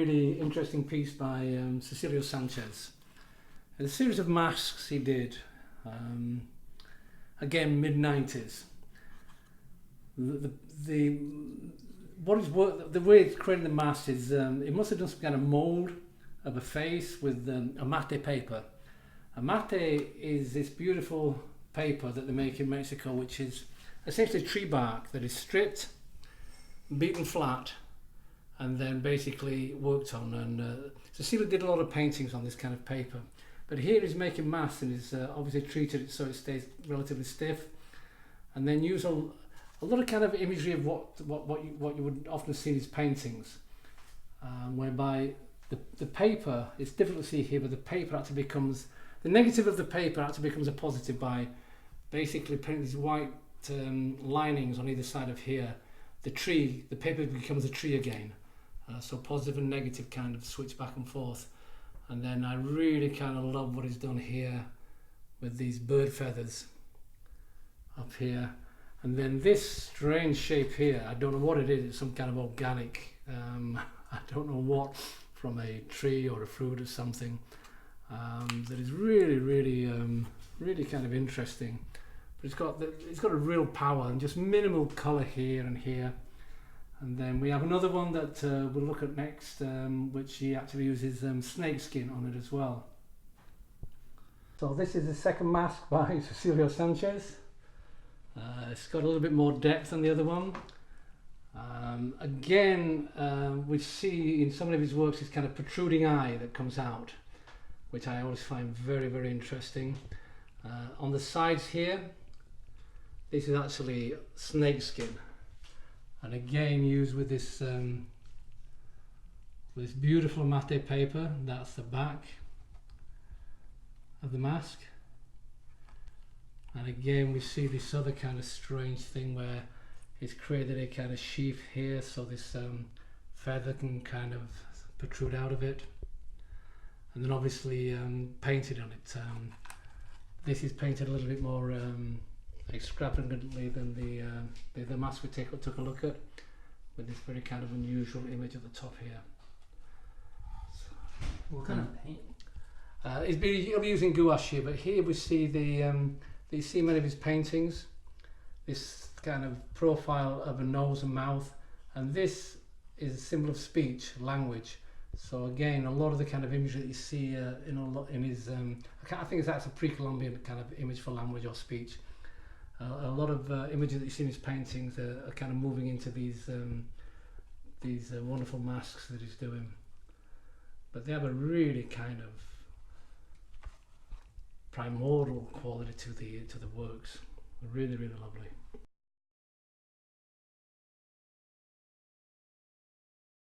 really interesting piece by Cecilio Sanchez. A series of masks he did, again mid-90s. The way it's creating the mask is it must have done some kind of mould of a face with Amate paper. Amate is this beautiful paper that they make in Mexico, which is essentially tree bark that is stripped, beaten flat, and then basically worked on. And Cecilio did a lot of paintings on this kind of paper, but here he's making masks and he's obviously treated it so it stays relatively stiff, and then use a lot of kind of imagery of what you would often see in his paintings, whereby the paper, it's difficult to see here, but the paper actually becomes, the negative of the paper actually becomes a positive by basically putting these white linings on either side of here. The paper becomes a tree again. So positive and negative kind of switch back and forth. And then I really kind of love what he's done here with these bird feathers up here. And then this strange shape here, I don't know what it is, it's some kind of organic, I don't know what, from a tree or a fruit or something, that is really, really, really kind of interesting. But it's got a real power and just minimal colour here and here. And then we have another one that we'll look at next, which he actually uses snake skin on it as well. So this is the second mask by Cecilio Sanchez. It's got a little bit more depth than the other one. Again, we see in some of his works this kind of protruding eye that comes out, which I always find very, very interesting. On the sides here, this is actually snake skin. And again used with this beautiful Amate paper. That's the back of the mask. And again we see this other kind of strange thing where it's created a kind of sheath here, so this feather can kind of protrude out of it. And then obviously painted on it. This is painted a little bit more extravagantly than the mask we took a look at, with this very kind of unusual image at the top here. So, what kind of paint? He'll be using gouache here, but here we see you see many of his paintings, this kind of profile of a nose and mouth, and this is a symbol of speech, language. So again, a lot of the kind of imagery that you see in his, I think that's a pre-Columbian kind of image for language or speech. A lot of images that you see in his paintings are kind of moving into these wonderful masks that he's doing. But they have a really kind of primordial quality to the works. Really, really lovely.